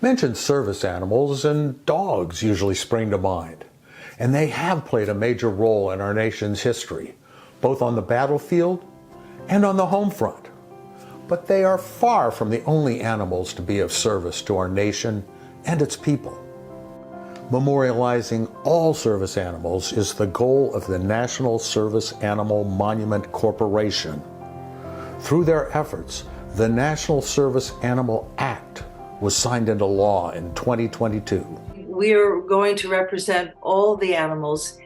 Mention service animals and dogs usually spring to mind, and they have played a major role in our nation's history, both on the battlefield and on the home front. But they are far from the only animals to be of service to our nation and its people. Memorializing all service animals is the goal of the National Service Animal Monument Corporation. Through their efforts, the National Service Animal Act was signed into law in 2022. We are going to represent all the animals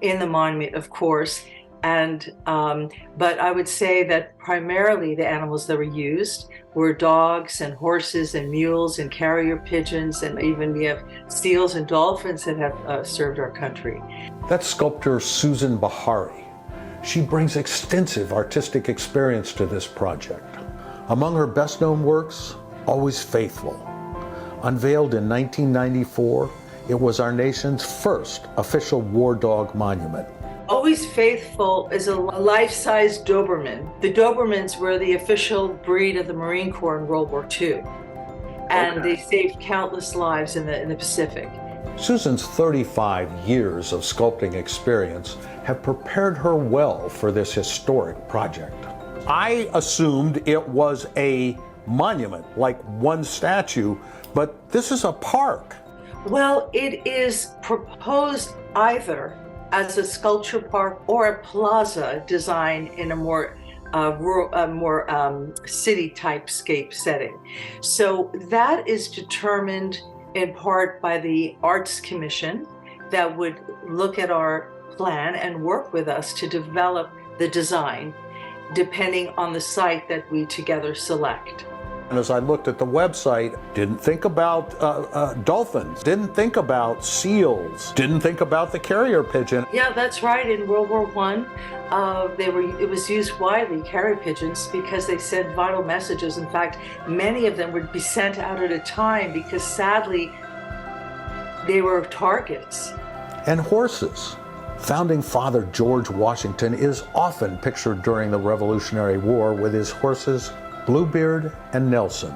in the monument, of course, but I would say that primarily the animals that were used were dogs and horses and mules and carrier pigeons, and even we have seals and dolphins that have served our country. That's sculptor Susan Bahari. She brings extensive artistic experience to this project. Among her best-known works, Always Faithful. Unveiled in 1994, it was our nation's first official war dog monument. Always Faithful is a life-size Doberman. The Dobermans were the official breed of the Marine Corps in World War II, and they saved countless lives in the Pacific. Susan's 35 years of sculpting experience have prepared her well for this historic project. I assumed it was a monument, like one statue, but this is a park. Well, it is proposed either as a sculpture park or a plaza design in a more city typescape setting. So that is determined in part by the Arts Commission that would look at our plan and work with us to develop the design depending on the site that we together select. And as I looked at the website, didn't think about dolphins, didn't think about seals, didn't think about the carrier pigeon. Yeah, that's right. In World War I, it was used widely, carrier pigeons, because they sent vital messages. In fact, many of them would be sent out at a time because sadly, they were targets. And horses. Founding Father George Washington is often pictured during the Revolutionary War with his horses Bluebeard and Nelson.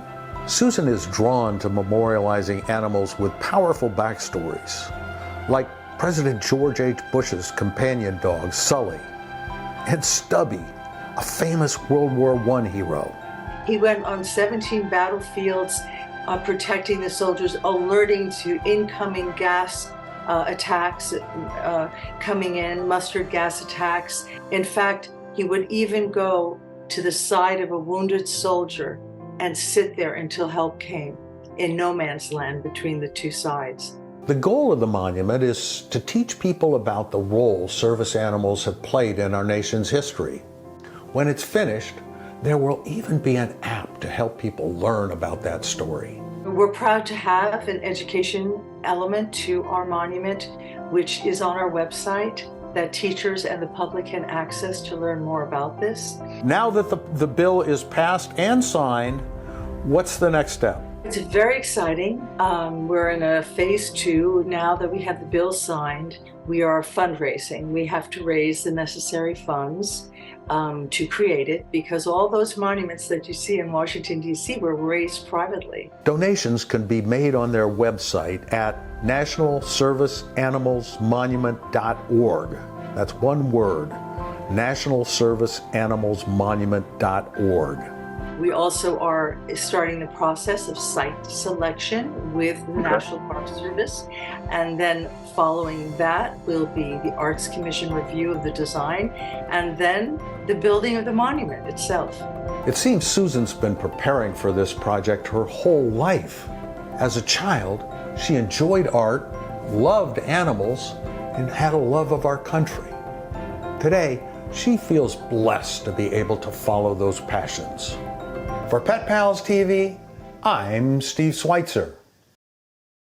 Susan is drawn to memorializing animals with powerful backstories, like President George H. Bush's companion dog, Sully, and Stubby, a famous World War I hero. He went on 17 battlefields, protecting the soldiers, alerting to incoming gas attacks coming in, mustard gas attacks. In fact, he would even go to the side of a wounded soldier and sit there until help came, in no man's land between the two sides. The goal of the monument is to teach people about the role service animals have played in our nation's history. When it's finished, there will even be an app to help people learn about that story. We're proud to have an education element to our monument, which is on our website, that teachers and the public can access to learn more about this. Now that the bill is passed and signed, what's the next step? It's very exciting. We're in a phase 2 now that we have the bill signed. We are fundraising. We have to raise the necessary funds to create it, because all those monuments that you see in Washington, D.C. were raised privately. Donations can be made on their website at nationalserviceanimalsmonument.org. That's one word, nationalserviceanimalsmonument.org. We also are starting the process of site selection with the National Park Service, and then following that will be the Arts Commission review of the design, and then the building of the monument itself. It seems Susan's been preparing for this project her whole life. As a child, she enjoyed art, loved animals, and had a love of our country. Today, she feels blessed to be able to follow those passions. For Pet Pals TV, I'm Steve Sweitzer.